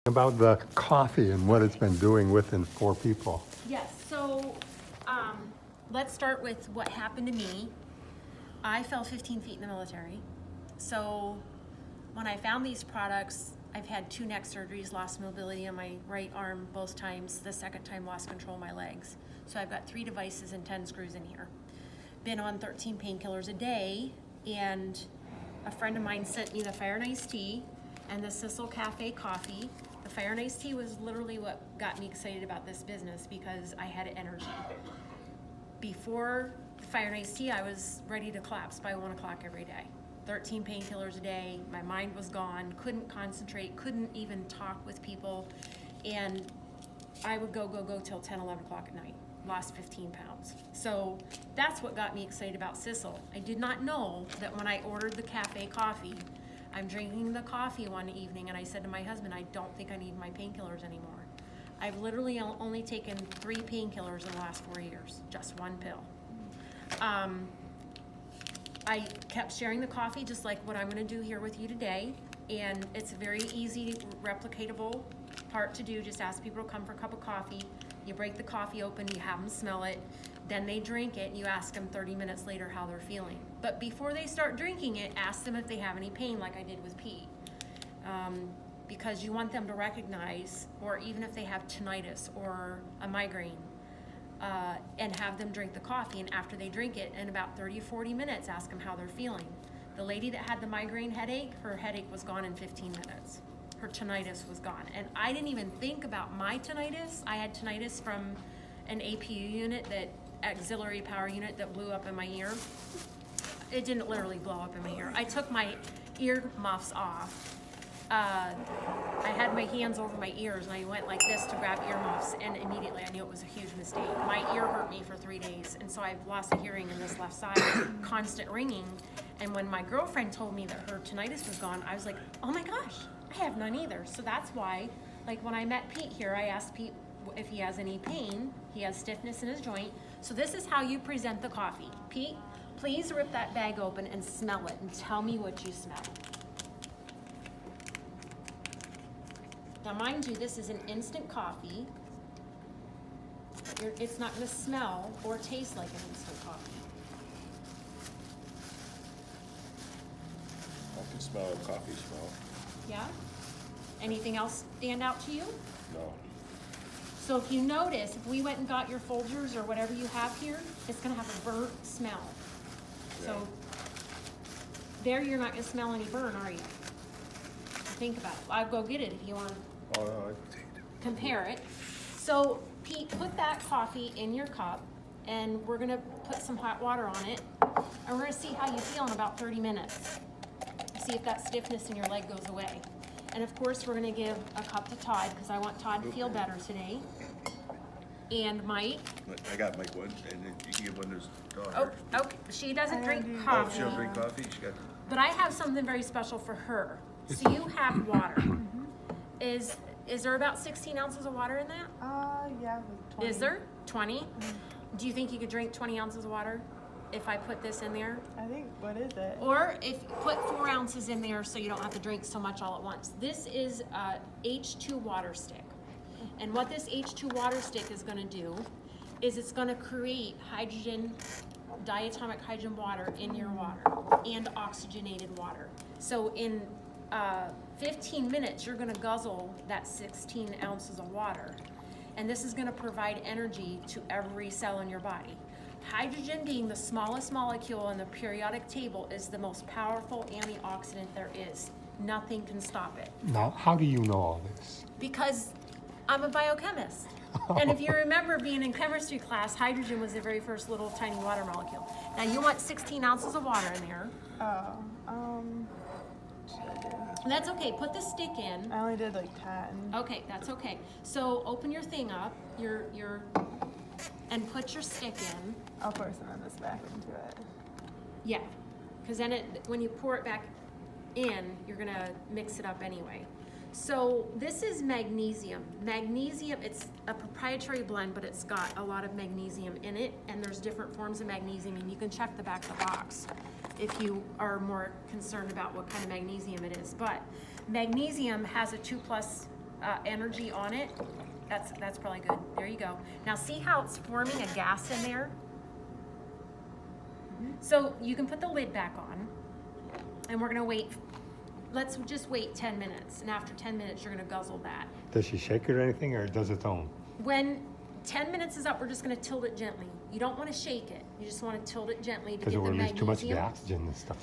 About the coffee and what it's been doing within 4 people. Yes, so let's start with what happened to me. I fell 15 feet in the military. So when I found these products, I've had 2 neck surgeries, lost mobility on my right arm both times. The second time, lost control of my legs. So I've got 3 devices and 10 screws in here. Been on 13 painkillers a day, and a friend of mine sent me the Fire and Iced Tea and the Sisel Cafe coffee. The Fire and Iced Tea was literally what got me excited about this business because I had energy. Before Fire and Iced Tea, I was ready to collapse by 1 o'clock every day. 13 painkillers a day, my mind was gone, couldn't concentrate, couldn't even talk with people, and I would go till 10, 11 o'clock at night. Lost 15 pounds. So that's what got me excited about Sisel. I did not know that when I ordered the cafe coffee, I'm drinking the coffee one evening and I said to my husband, I don't think I need my painkillers anymore. I've literally only taken 3 painkillers in the last 4 years, just 1 pill. I kept sharing the coffee just like what I'm gonna do here with you today, and it's a very easy, replicatable part to do. Just ask people to come for a cup of coffee. You break the coffee open, you have them smell it, then they drink it, and you ask them 30 minutes later how they're feeling. But before they start drinking it, ask them if they have any pain, like I did with Pete. Because you want them to recognize, or even if they have tinnitus or a migraine, and have them drink the coffee, and after they drink it, in about 30 or 40 minutes, ask them how they're feeling. The lady that had the migraine headache, her headache was gone in 15 minutes. Her tinnitus was gone. And I didn't even think about my tinnitus. I had tinnitus from an APU unit, that auxiliary power unit, that blew up in my ear. It didn't literally blow up in my ear. I took my ear muffs off. I had my hands over my ears and I went like this to grab earmuffs, and immediately I knew it was a huge mistake. My ear hurt me for 3 days, and so I've lost a hearing in this left side, constant ringing. And when my girlfriend told me that her tinnitus was gone, I was like, oh my gosh, I have none either. So that's why, like when I met Pete here, I asked Pete if he has any pain. He has stiffness in his joint. So this is how you present the coffee. Pete, please rip that bag open and smell it and tell me what you smell. Now mind you, this is an instant coffee. It's not gonna smell or taste like an instant coffee. I can smell a coffee smell. Yeah? Anything else stand out to you? No. So if you notice, if we went and got your Folgers or whatever you have here, it's gonna have a burnt smell. Yeah. So there you're not gonna smell any burn, are you? Think about it. I'll go get it if you want to Oh, no, I take it. compare it. So Pete, put that coffee in your cup, and we're gonna put some hot water on it, and we're gonna see how you feel in about 30 minutes. See if that stiffness in your leg goes away. And of course, we're gonna give a cup to Todd, because I want Todd to feel better today. And Mike. I got Mike one, and then you can give one to his Oh, daughter. okay. She doesn't drink Oh, coffee, she don't drink coffee? She got, but I have something very special for her. So you have water. Is there about 16 ounces of water in that? Yeah, like 20. Is there? 20? Do you think you could drink 20 ounces of water if I put this in there? I think, what is it? Or if put 4 ounces in there so you don't have to drink so much all at once. This is a H2 water stick. And what this H2 water stick is gonna do is it's gonna create hydrogen, diatomic hydrogen water in your water, and oxygenated water. So in 15 minutes, you're gonna guzzle that 16 ounces of water. And this is gonna provide energy to every cell in your body. Hydrogen, being the smallest molecule in the periodic table, is the most powerful antioxidant there is. Nothing can stop it. Now, how do you know all this? Because I'm a biochemist. And if you remember being in chemistry class, hydrogen was the very first little tiny water molecule. Now you want 16 ounces of water in there. That's okay, put the stick in. I only did like 10. Okay, that's okay. So open your thing up, and put your stick in. I'll pour some of this back into it. Yeah, because then when you pour it back in, you're gonna mix it up anyway. So this is magnesium. Magnesium, it's a proprietary blend, but it's got a lot of magnesium in it, and there's different forms of magnesium, and you can check the back of the box if you are more concerned about what kind of magnesium it is. But magnesium has a 2+ energy on it, that's probably good. There you go. Now see how it's forming a gas in there? So you can put the lid back on, and we're gonna wait. Let's just wait 10 minutes, and after 10 minutes, you're gonna guzzle that. Does she shake it or anything, or it does its own? When 10 minutes is up, we're just gonna tilt it gently. You don't wanna shake it. You just wanna tilt it gently to Because get it the will lose too much of the magnesium. oxygen and stuff.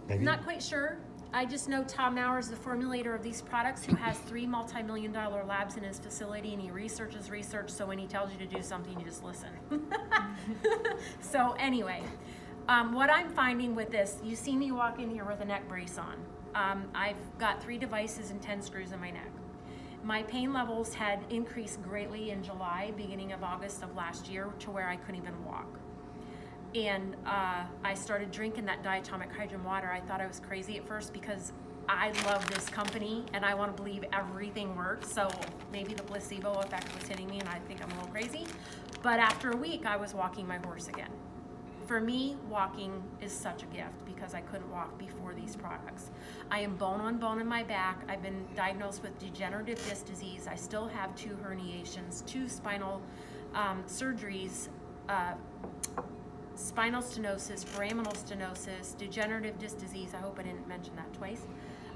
Maybe? Not quite sure. I just know Tom Maurer is the formulator of these products, who has 3 multi-million-dollar labs in his facility, and he researches research, so when he tells you to do something, you just listen. So anyway, what I'm finding with this, you see me walk in here with a neck brace on. I've got 3 devices and 10 screws in my neck. My pain levels had increased greatly in July, beginning of August of last year, to where I couldn't even walk. And I started drinking that diatomic hydrogen water. I thought I was crazy at first because I love this company and I want to believe everything works. So maybe the placebo effect was hitting me and I think I'm a little crazy. But after a week, I was walking my horse again. For me, walking is such a gift because I couldn't walk before these products. I am bone on bone in my back. I've been diagnosed with degenerative disc disease. I still have 2 herniations, 2 spinal surgeries, spinal stenosis, foraminal stenosis, degenerative disc disease. I hope I didn't mention that twice.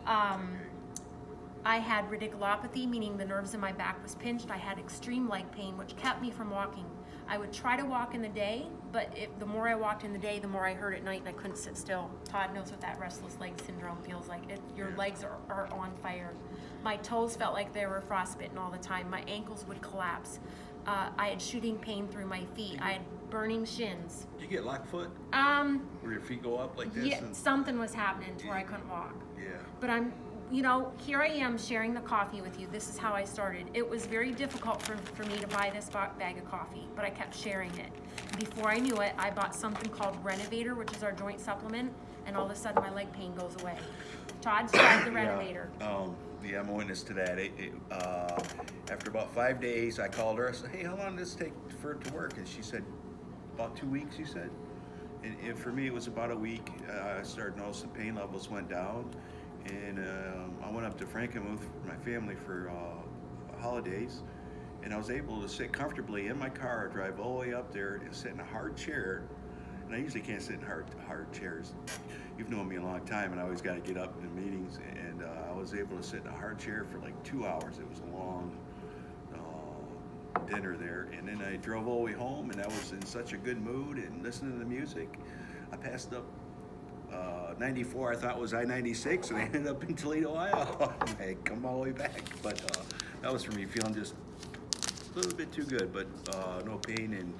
I had radiculopathy, meaning the nerves in my back was pinched. I had extreme leg pain, which kept me from walking. I would try to walk in the day, but the more I walked in the day, the more I hurt at night, and I couldn't sit still. Todd knows what that restless leg syndrome feels like. Your legs are on fire. My toes felt like they were frostbitten all the time. My ankles would collapse. I had shooting pain through my feet. I had burning shins. Did you get lock foot? Where your feet go up like this? Yeah, something was happening to where I couldn't walk. Yeah. But here I am sharing the coffee with you. This is how I started. It was very difficult for me to buy this bag of coffee, but I kept sharing it. Before I knew it, I bought something called Renovator, which is our joint supplement, and all of a sudden my leg pain goes away. Todd's tried the Renovator. Yeah, I'm a witness to that. After about 5 days, I called her. I said, hey, how long does this take for it to work? And she said, about 2 weeks, you said? And for me, it was about a week. I started noticing pain levels went down. And I went up to Frankenmuth with my family for holidays. And I was able to sit comfortably in my car, drive all the way up there, and sit in a hard chair. And I usually can't sit in hard chairs. You've known me a long time, and I always got to get up in meetings. And I was able to sit in a hard chair for like 2 hours. It was a long dinner there. And then I drove all the way home, and I was in such a good mood and listening to the music. I passed up 94, I thought was I-96, and I ended up in Toledo, Ohio. I come all the way back. But that was for me, feeling just a little bit too good, but no pain, and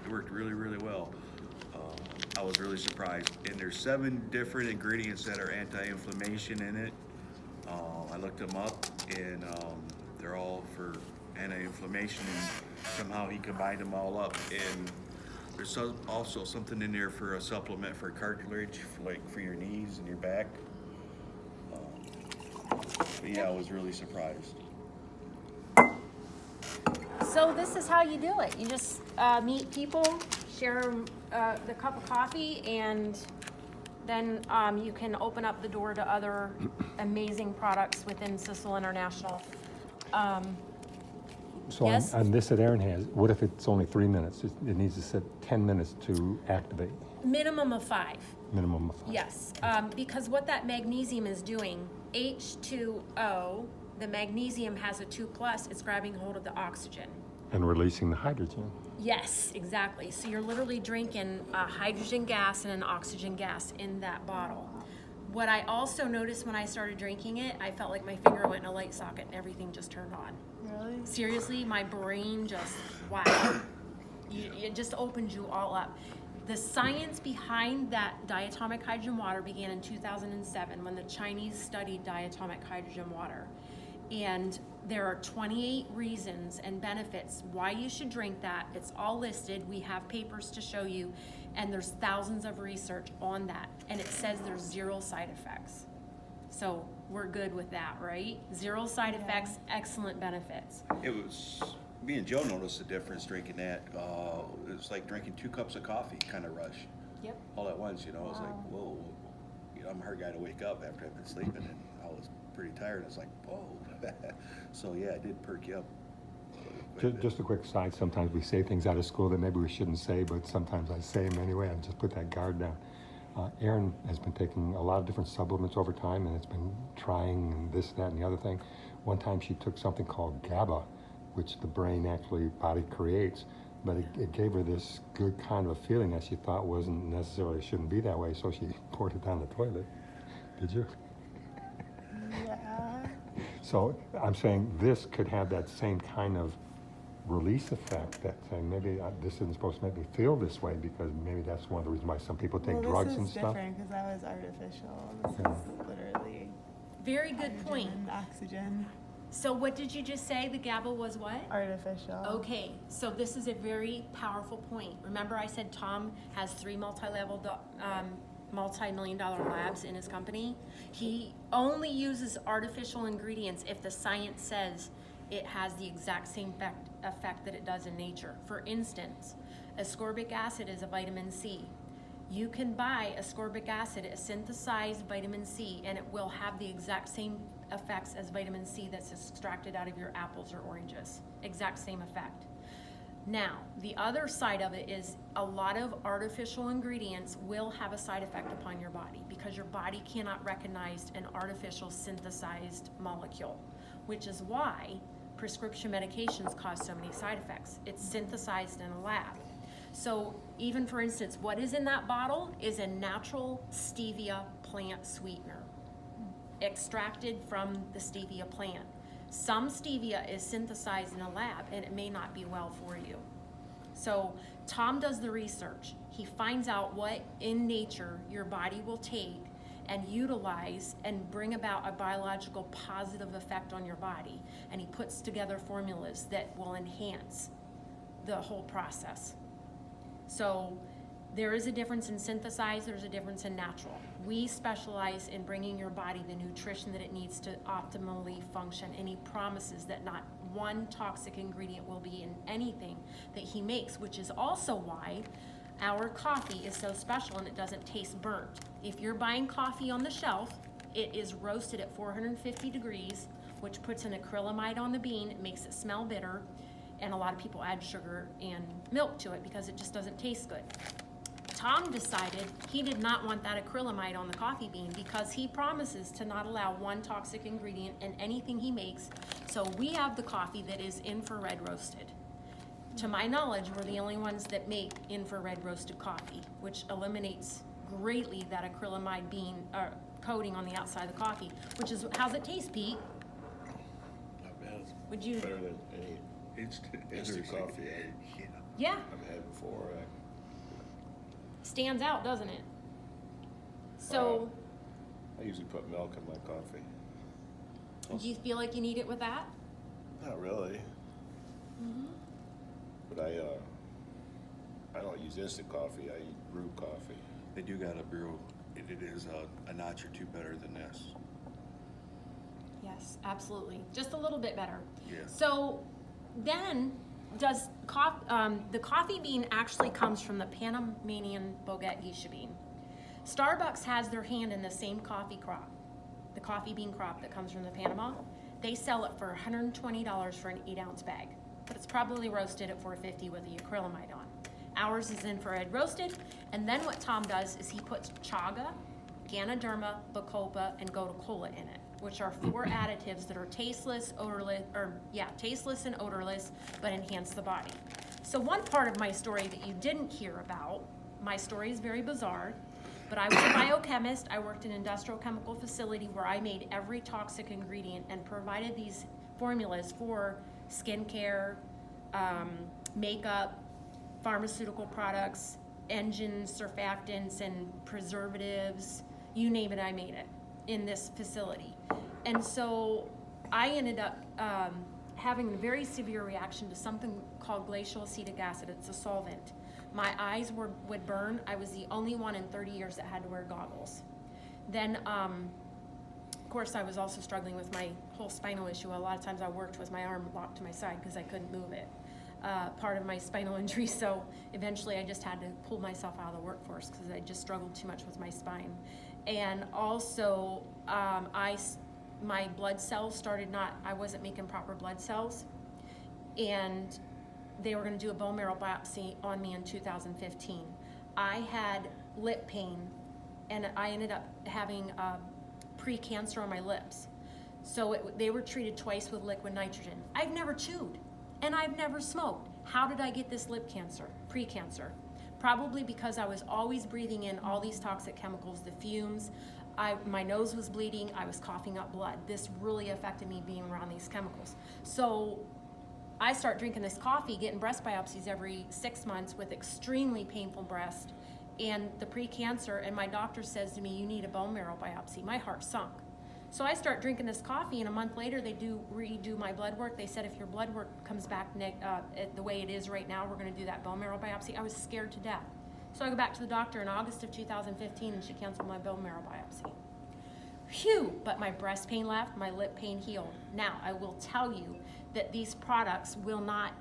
it worked really, really well. I was really surprised. And there's 7 different ingredients that are anti-inflammation in it. I looked them up, and they're all for anti-inflammation, and somehow he combined them all up. And there's also something in there for a supplement for cartilage, like for your knees and your back. But yeah, I was really surprised. So this is how you do it. You just meet people, share the cup of coffee, and then you can open up the door to other amazing products within Sisel International. So Yes? on this that Aaron has, what if it's only 3 minutes? It needs to sit 10 minutes to activate, Minimum of 5. minimum of 5. Yes, because what that magnesium is doing, H2O, the magnesium has a 2+, it's grabbing hold of the oxygen. And releasing the hydrogen. Yes, exactly. So you're literally drinking a hydrogen gas and an oxygen gas in that bottle. What I also noticed when I started drinking it, I felt like my finger went in a light socket and everything just turned on. Really? Seriously, my brain just, wow. It just opens you all up. The science behind that diatomic hydrogen water began in 2007 when the Chinese studied diatomic hydrogen water. And there are 28 reasons and benefits why you should drink that. It's all listed. We have papers to show you, and there's thousands of research on that. And it says there's 0 side effects. So we're good with that, right? 0 side effects, excellent benefits. It was, me and Joe noticed the difference drinking that. It was like drinking 2 cups of coffee kind of rush. Yep. All at once, you know. I was like, whoa. You know, I'm a hard guy to wake up after I've been sleeping, and I was pretty tired. I was like, whoa. So yeah, it did perk you up. Just a quick side, sometimes we say things out of school that maybe we shouldn't say, but sometimes I say them anyway, and just put that guard down. Erin has been taking a lot of different supplements over time, and it's been trying this, that, and the other thing. One time she took something called GABA, which the brain actually, body creates, but it gave her this good kind of a feeling that she thought wasn't necessarily, shouldn't be that way, so she poured it down the toilet. Did you? Yeah. So I'm saying this could have that same kind of release effect, that saying maybe this isn't supposed to make me feel this way, because maybe that's one of the reasons why some people take drugs and This is stuff. different because that was artificial. This Yeah. is literally Very good hydrogen point. and oxygen. So what did you just say? The GABA was what? Artificial. Okay, so this is a very powerful point. Remember I said Tom has 3 multi-million-dollar labs in his company? He only uses artificial ingredients if the science says it has the exact same effect that it does in nature. For instance, ascorbic acid is a vitamin C. You can buy ascorbic acid, a synthesized vitamin C, and it will have the exact same effects as vitamin C that's extracted out of your apples or oranges. Exact same effect. Now, the other side of it is a lot of artificial ingredients will have a side effect upon your body because your body cannot recognize an artificial synthesized molecule, which is why prescription medications cause so many side effects. It's synthesized in a lab. So even for instance, what is in that bottle is a natural stevia plant sweetener, extracted from the stevia plant. Some stevia is synthesized in a lab and it may not be well for you. So Tom does the research. He finds out what in nature your body will take and utilize and bring about a biological positive effect on your body. And he puts together formulas that will enhance the whole process. So there is a difference in synthesized, there's a difference in natural. We specialize in bringing your body the nutrition that it needs to optimally function, and he promises that not one toxic ingredient will be in anything that he makes, which is also why our coffee is so special and it doesn't taste burnt. If you're buying coffee on the shelf, it is roasted at 450 degrees, which puts an acrylamide on the bean, it makes it smell bitter, and a lot of people add sugar and milk to it because it just doesn't taste good. Tom decided he did not want that acrylamide on the coffee bean because he promises to not allow one toxic ingredient in anything he makes. So we have the coffee that is infrared roasted. To my knowledge, we're the only ones that make infrared roasted coffee, which eliminates greatly that acrylamide bean coating on the outside of the coffee, which is, how's it taste, Pete? Not bad. It's Would you? better than any instant coffee Yeah, I've had before. stands out, doesn't it? So, I usually put milk in my coffee. do you feel like you need it with that? Not really. Mm-hmm. But I don't use instant coffee. I eat brewed coffee. They do got a brew. It is a notch or two better than this. Yes, absolutely. Just a little bit better. Yeah. So then, does the coffee bean actually comes from the Panamanian Boget geisha bean. Starbucks has their hand in the same coffee crop, the coffee bean crop that comes from the Panama. They sell it for $120 for an 8-ounce bag, but it's probably roasted at $4.50 with the acrylamide on. Ours is infrared roasted, and then what Tom does is he puts chaga, Ganoderma, Bacopa, and Gotu Kola in it, which are 4 additives that are tasteless, tasteless and odorless, but enhance the body. So one part of my story that you didn't hear about, my story is very bizarre, but I was a biochemist. I worked in an industrial chemical facility where I made every toxic ingredient and provided these formulas for skincare, makeup, pharmaceutical products, engines, surfactants, and preservatives, you name it, I made it in this facility. And so I ended up having a very severe reaction to something called glacial acetic acid. It's a solvent. My eyes would burn. I was the only one in 30 years that had to wear goggles. Then, of course, I was also struggling with my whole spinal issue. A lot of times I worked with my arm locked to my side because I couldn't move it. Part of my spinal injury, so eventually I just had to pull myself out of the workforce because I just struggled too much with my spine. And also, I my blood cells started I wasn't making proper blood cells, and they were gonna do a bone marrow biopsy on me in 2015. I had lip pain, and I ended up having pre-cancer on my lips. So they were treated twice with liquid nitrogen. I've never chewed, and I've never smoked. How did I get this lip cancer, pre-cancer? Probably because I was always breathing in all these toxic chemicals, the fumes. My nose was bleeding, I was coughing up blood. This really affected me being around these chemicals. So I start drinking this coffee, getting breast biopsies every 6 months with extremely painful breast and the pre-cancer, and my doctor says to me, you need a bone marrow biopsy. My heart sunk. So I start drinking this coffee, and a month later they redo my blood work. They said if your blood work comes back the way it is right now, we're gonna do that bone marrow biopsy. I was scared to death. So I go back to the doctor in August of 2015, and she canceled my bone marrow biopsy. Phew, but my breast pain left, my lip pain healed. Now, I will tell you that these products will not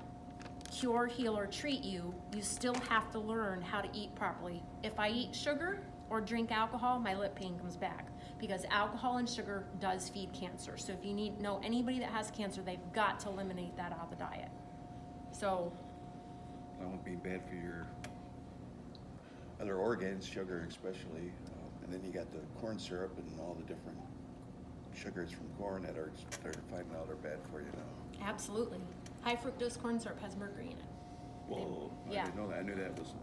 cure, heal, or treat you. You still have to learn how to eat properly. If I eat sugar or drink alcohol, my lip pain comes back, because alcohol and sugar does feed cancer. So if you know anybody that has cancer, they've got to eliminate that out of the diet. So That won't be bad for your other organs, sugar especially. And then you got the corn syrup and all the different sugars from corn that they're finding out are bad for you now. absolutely. High fructose corn syrup has mercury in it. Whoa, I Yeah. didn't know that. I knew that was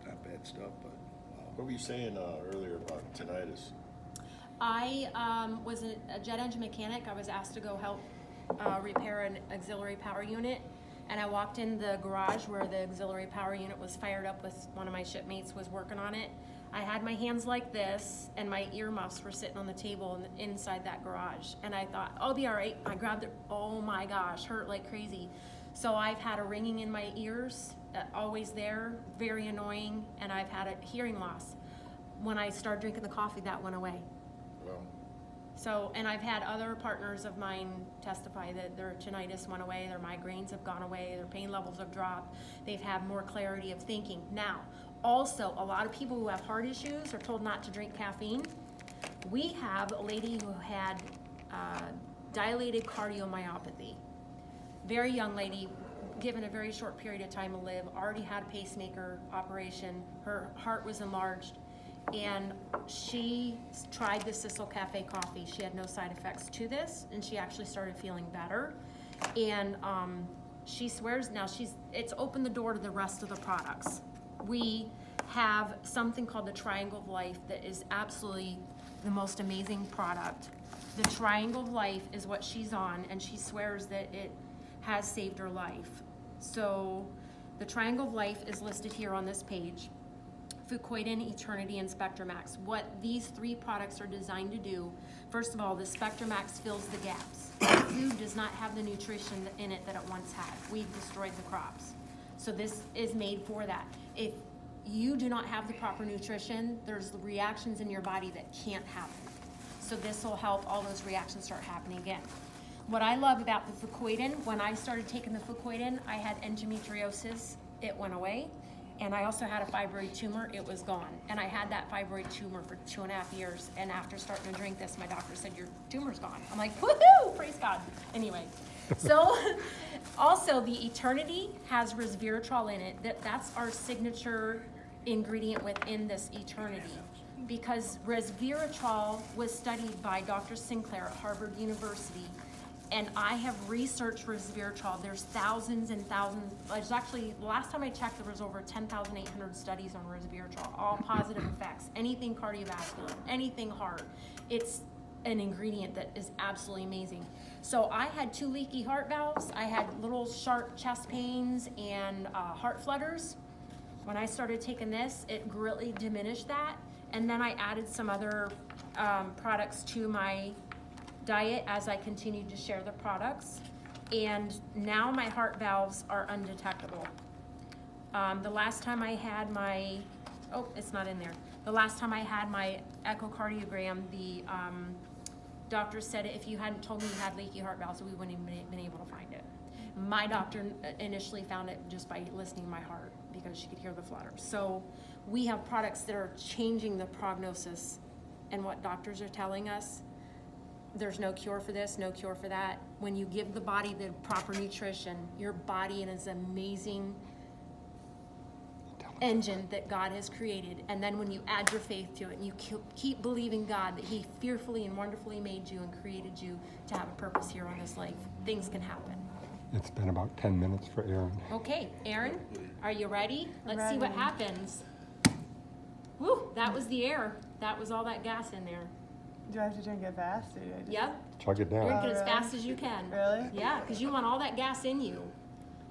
not bad stuff, but wow. What were you saying earlier about tinnitus? I was a jet engine mechanic. I was asked to go help repair an auxiliary power unit. And I walked in the garage where the auxiliary power unit was fired up with one of my shipmates was working on it. I had my hands like this, and my earmuffs were sitting on the table inside that garage. And I thought, I'll be all right. I grabbed it. Oh my gosh, hurt like crazy. So I've had a ringing in my ears, always there, very annoying, and I've had a hearing loss. When I started drinking the coffee, that went away. Well, So, and I've had other partners of mine testify that their tinnitus went away, their migraines have gone away, their pain levels have dropped, they've had more clarity of thinking. Now, also, a lot of people who have heart issues are told not to drink caffeine. We have a lady who had dilated cardiomyopathy. Very young lady, given a very short period of time to live, already had a pacemaker operation, her heart was enlarged, and she tried the Sisel Cafe coffee. She had no side effects to this, and she actually started feeling better. And she swears now it's opened the door to the rest of the products. We have something called the Triangle of Life that is absolutely the most amazing product. The Triangle of Life is what she's on, and she swears that it has saved her life. So the Triangle of Life is listed here on this page. Fucoidan, Eternity, and Spectramax. What these three products are designed to do, first of all, the Spectramax fills the gaps. Food does not have the nutrition in it that it once had. We've destroyed the crops. So this is made for that. If you do not have the proper nutrition, there's reactions in your body that can't happen. So this will help all those reactions start happening again. What I love about the Fucoidan, when I started taking the Fucoidan, I had endometriosis, it went away. And I also had a fibroid tumor, it was gone. And I had that fibroid tumor for 2.5 years. And after starting to drink this, my doctor said, your tumor's gone. I'm like, woohoo, praise God. Anyway, so also the Eternity has resveratrol in it. That's our signature ingredient within this Eternity. Because resveratrol was studied by Dr. Sinclair at Harvard University. And I have researched resveratrol. There's thousands and thousands. There's actually, the last time I checked, there was over 10,800 studies on resveratrol, all positive effects. Anything cardiovascular, anything heart. It's an ingredient that is absolutely amazing. So I had 2 leaky heart valves. I had little sharp chest pains and heart flutters. When I started taking this, it greatly diminished that. And then I added some other products to my diet as I continued to share the products, and now my heart valves are undetectable. The last time I had my, it's not in there. The last time I had my echocardiogram, the doctor said if you hadn't told me you had leaky heart valves, we wouldn't have been able to find it. My doctor initially found it just by listening to my heart because she could hear the flutters. So we have products that are changing the prognosis, and what doctors are telling us, there's no cure for this, no cure for that. When you give the body the proper nutrition, your body is an amazing engine that God has created. And then when you add your faith to it and you keep believing God that he fearfully and wonderfully made you and created you to have a purpose here on this life, things can happen. It's been about 10 minutes for Aaron. Okay, Aaron, are you ready? Let's see what Ready. happens. Woo, that was the air. That was all that gas in there. Do I have to drink it fast? Or do I just... Yep, Chug it drink down. it as really? fast as you can. Really? Yeah, because you want all that gas in you.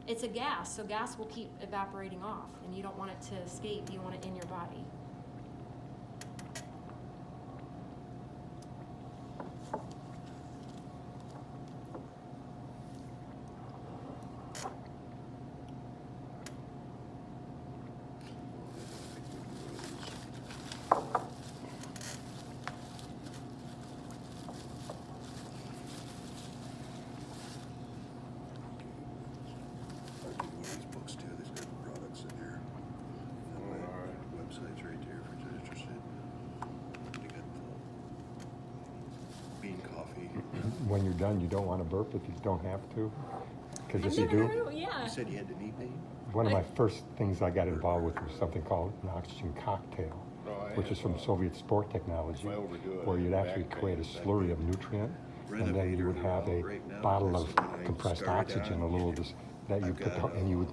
It's a gas, so gas will keep evaporating off, and you don't want it to escape. You want it in your body. I read one of these books too, there's good products in here. Website's right there if you're interested. They got the bean coffee. When you're done, you don't want to burp if you don't have to. Because if you Never do, knew, yeah. You said you had the knee pain? one of my first things I got involved with was something called an oxygen cocktail, No, I which is have, from Soviet sport technology, if I overdo it, where you'd back actually pain, create a back slurry pain. of nutrient, and then you would Renovator have a right now, bottle of that's what I compressed started oxygen, a on. little that you I've put, got, and you would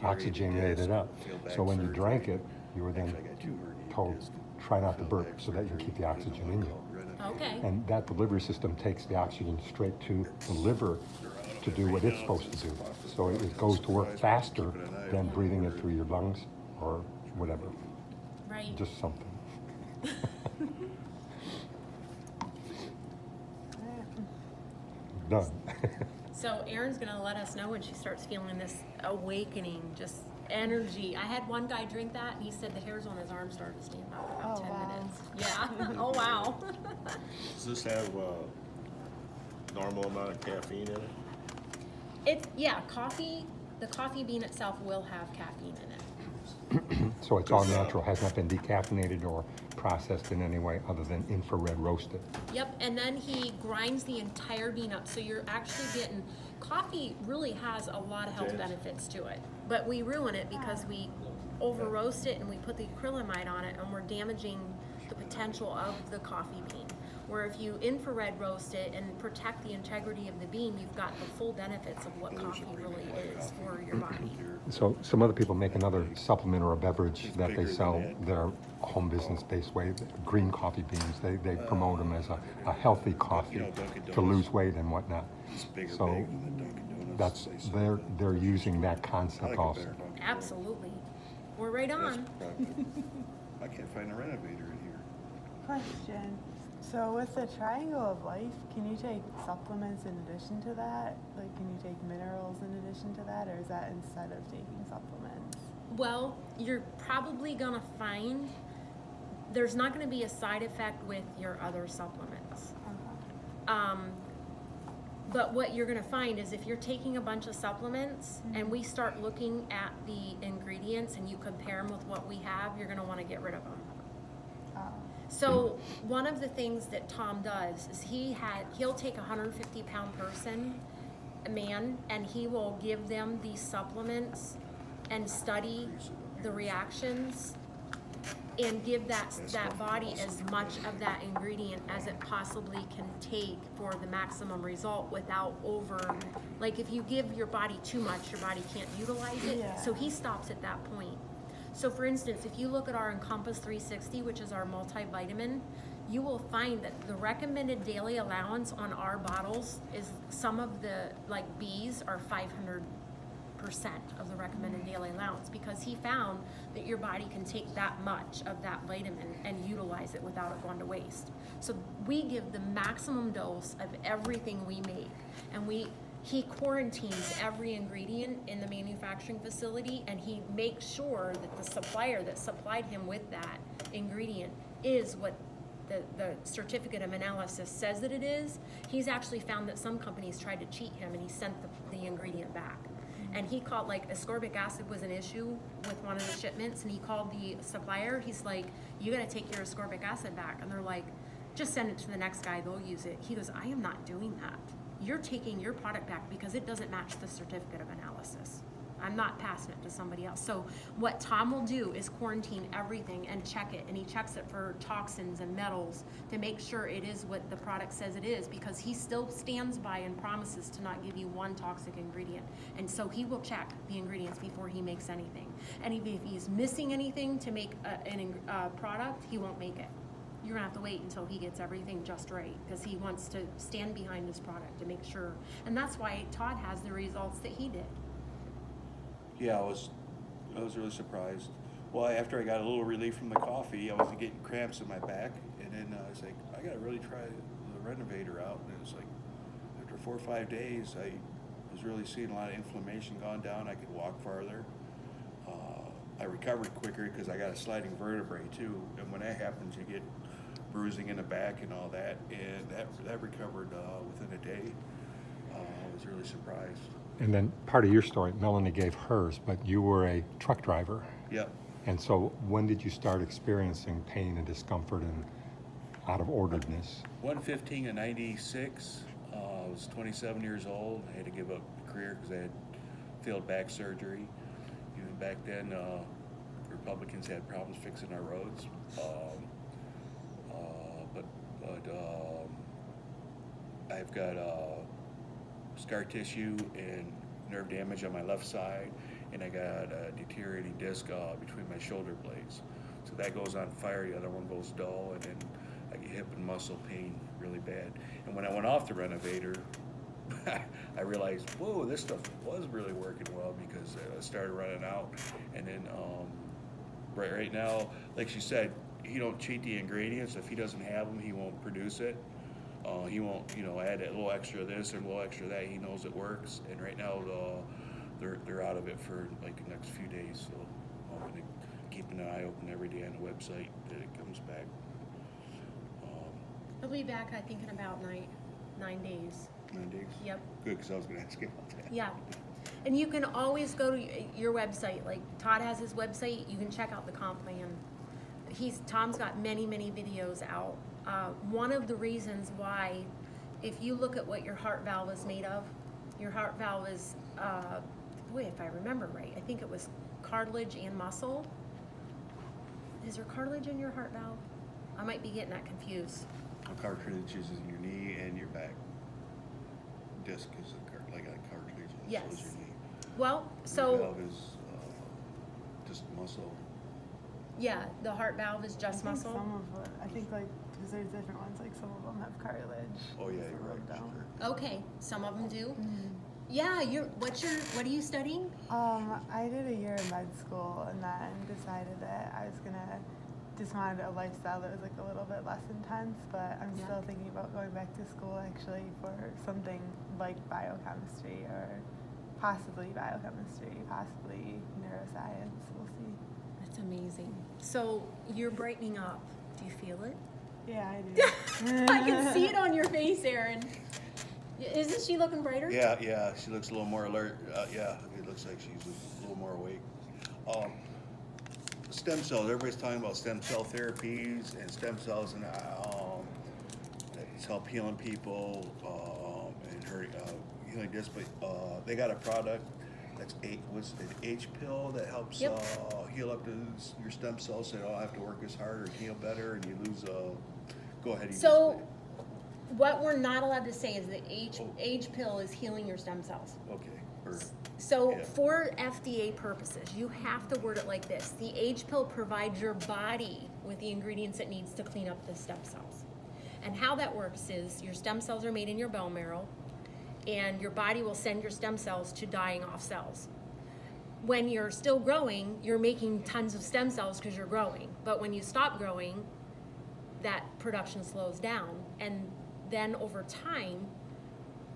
oxygenate it up. Feel back So when you surgery. drank it, you were then Actually, I got 2 herniated told, discs. try not to Feel burp back so that you surgery. keep the oxygen in you. Okay. And that delivery system takes the oxygen straight to the liver to do what it's supposed to do. So it goes to work faster than breathing it through your lungs or whatever, Right. just something. Done. So Erin's gonna let us know when she starts feeling this awakening, just energy. I had one guy drink that and he said the hairs on his arm started to stand up about Oh, 10 wow. minutes. Yeah. Oh, wow. Does this have normal amount of caffeine in it? Yeah, coffee, the coffee bean itself will have caffeine in it. So it's all natural, has not been decaffeinated or processed in any way other than infrared roasted. Yep, and then he grinds the entire bean up, so you're actually getting, coffee really has a lot of health Yes. benefits to it. But we ruin it because we over roast it and we put the acrylamide on it and we're damaging the potential of the coffee bean. Where if you infrared roast it and protect the integrity of the bean, you've got the full benefits of what coffee really is for your body. So some other people make another supplement or a beverage that they sell their home business based way, green coffee beans. They promote them as a healthy coffee to lose weight and whatnot. It's bigger So bag than the Dunkin' Donuts. that's, they sell. they're using that I concept like it also. better. Absolutely. We're right That's on. productive. I can't find a renovator in here. Question. So with the triangle of life, can you take supplements in addition to that? Like, can you take minerals in addition to that, or is that instead of taking supplements? Well, you're probably gonna find there's not gonna be a side effect with your other supplements. But what you're gonna find is if you're taking a bunch of supplements and we start looking at the ingredients and you compare them with what we have, you're gonna wanna get rid of them. So one of the things that Tom does is he'll take a 150-pound person, a man, and he will give them these supplements and study the reactions and give that body as much of that ingredient as it possibly can take for the maximum result without like if you give your body too much, your body can't utilize it. Yeah. So he stops at that point. So for instance, if you look at our Encompass 360, which is our multivitamin, you will find that the recommended daily allowance on our bottles is some of the, like B's are 500% of the recommended daily allowance because he found that your body can take that much of that vitamin and utilize it without it going to waste. So we give the maximum dose of everything we make, and he quarantines every ingredient in the manufacturing facility, and he makes sure that the supplier that supplied him with that ingredient is what the certificate of analysis says that it is. He's actually found that some companies tried to cheat him and he sent the ingredient back. And he called, like, ascorbic acid was an issue with one of the shipments, and he called the supplier. He's like, you gotta take your ascorbic acid back. And they're like, just send it to the next guy, they'll use it. He goes, I am not doing that. You're taking your product back because it doesn't match the certificate of analysis. I'm not passing it to somebody else. So what Tom will do is quarantine everything and check it, and he checks it for toxins and metals to make sure it is what the product says it is, because he still stands by and promises to not give you one toxic ingredient. And so he will check the ingredients before he makes anything. And if he's missing anything to make a product, he won't make it. You're gonna have to wait until he gets everything just right, because he wants to stand behind his product to make sure. And that's why Todd has the results that he did. Yeah, I was really surprised. Well, after I got a little relief from the coffee, I was getting cramps in my back, and then I was like, I gotta really try the Renovator out. And it was like, after 4 or 5 days, I was really seeing a lot of inflammation gone down. I could walk farther. I recovered quicker because I got a sliding vertebrae too, and when that happens, you get bruising in the back and all that, and that recovered within a day. I was really surprised. And then part of your story, Melanie gave hers, but you were a truck driver. Yep. And so when did you start experiencing pain and discomfort and out of orderedness? 115 in 96. I was 27 years old. I had to give up the career because I had failed back surgery. Even back then, Republicans had problems fixing our roads. I've got scar tissue and nerve damage on my left side, and I got a deteriorating disc between my shoulder blades. So that goes on fire, the other one goes dull, and then I get hip and muscle pain really bad. And when I went off the Renovator, I realized, whoa, this stuff was really working well, because I started running out. And then right now, like she said, he don't cheat the ingredients. If he doesn't have them, he won't produce it. He won't, add a little extra of this and a little extra of that. He knows it works. And right now, they're out of it for like the next few days. So I'm gonna keeping an eye open every day on the website that it comes back. He'll be back, I think, in about 9 days. 9 days. Yep. Good, because I was gonna ask you about that. Yeah. And you can always go to your website. Like Todd has his website. You can check out the comp plan. Tom's got many, many videos out. One of the reasons why, if you look at what your heart valve is made of, your heart valve is, if I remember right, I think it was cartilage and muscle. Is there cartilage in your heart valve? I might be getting that confused. The cartridge is in your knee and your back. Disc is like a cartridge, and Yes. so is your knee. Well, The so valve is just muscle. yeah, the heart valve is just I think muscle. some of I think like, because there's different ones, like some of them have cartilage. Oh yeah, some you're of right. them don't. Sure. Okay, some of them do. Yeah, what are you studying? I did a year in med school and then decided that I was just wanted a lifestyle that was like a little bit less intense, but I'm Yeah. still thinking about going back to school actually for something like biochemistry or possibly biochemistry, possibly neuroscience. We'll see. That's amazing. So you're brightening up. Do you feel it? Yeah, I do. I can see it on your face, Erin. Isn't she looking brighter? Yeah, she looks a little more alert. Yeah, it looks like she's a little more awake. Stem cells, everybody's talking about stem cell therapies and stem cells, and it's help healing people and healing this, but they got a product that's what's an H pill that helps Yep. Heal up your stem cells so they don't have to work as hard or heal better, and you lose go ahead. So what we're not allowed to say is the H pill is healing your stem cells. Okay. So Yeah. for FDA purposes, you have to word it like this. The H pill provides your body with the ingredients it needs to clean up the stem cells. And how that works is your stem cells are made in your bone marrow, and your body will send your stem cells to dying off cells. When you're still growing, you're making tons of stem cells because you're growing. But when you stop growing, that production slows down. And then over time,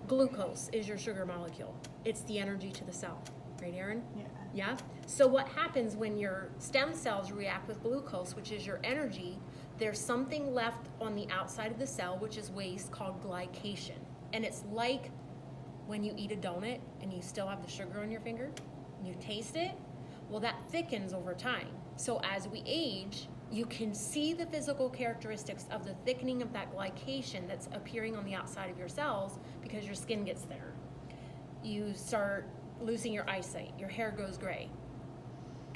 glucose is your sugar molecule. It's the energy to the cell. Right, Erin? Yeah. Yeah? So what happens when your stem cells react with glucose, which is your energy, there's something left on the outside of the cell, which is waste, called glycation. And it's like when you eat a donut and you still have the sugar on your finger, and you taste it, well, that thickens over time. So as we age, You can see the physical characteristics of the thickening of that glycation that's appearing on the outside of your cells because your skin gets thinner. You start losing your eyesight, your hair goes gray.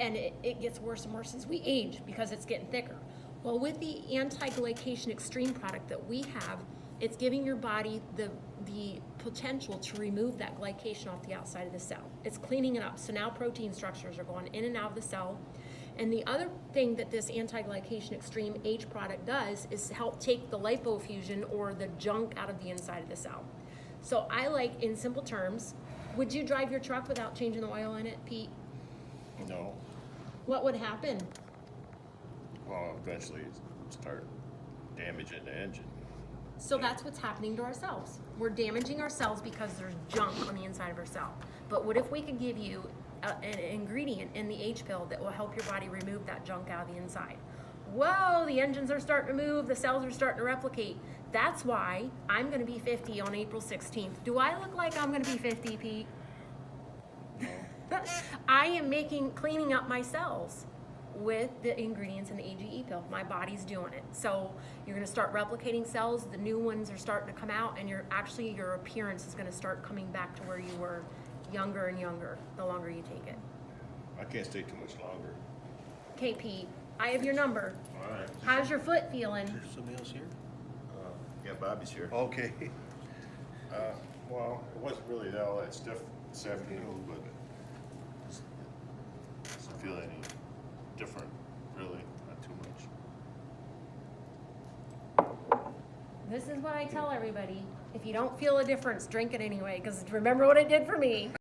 And it gets worse and worse as we age because it's getting thicker. Well, with the anti-glycation extreme product that we have, it's giving your body the potential to remove that glycation off the outside of the cell. It's cleaning it up. So now protein structures are going in and out of the cell. And the other thing that this anti-glycation extreme age product does is help take the lipofuscin or the junk out of the inside of the cell. So I like, in simple terms, would you drive your truck without changing the oil in it, Pete? No. What would happen? Well, eventually start damaging the engine. So that's what's happening to our cells. We're damaging our cells because there's junk on the inside of our cell. But what if we could give you an ingredient in the H pill that will help your body remove that junk out of the inside? Whoa, the engines are starting to move, the cells are starting to replicate. That's why I'm gonna be 50 on April 16th. Do I look like I'm gonna be 50, Pete? I am cleaning up my cells with the ingredients in the AGE pill. My body's doing it. So you're gonna start replicating cells, the new ones are starting to come out, and your appearance is gonna start coming back to where you were younger and younger, the longer you take it. I can't stay too much longer. Okay, Pete, I have your number. All right. How's your foot feeling? Is there somebody else here? Yeah, Bobby's here. Okay. Well, it wasn't really all that stiff this afternoon, but doesn't feel any different, really, not too much. This is what I tell everybody. If you don't feel a difference, drink it anyway, because remember what it did for me.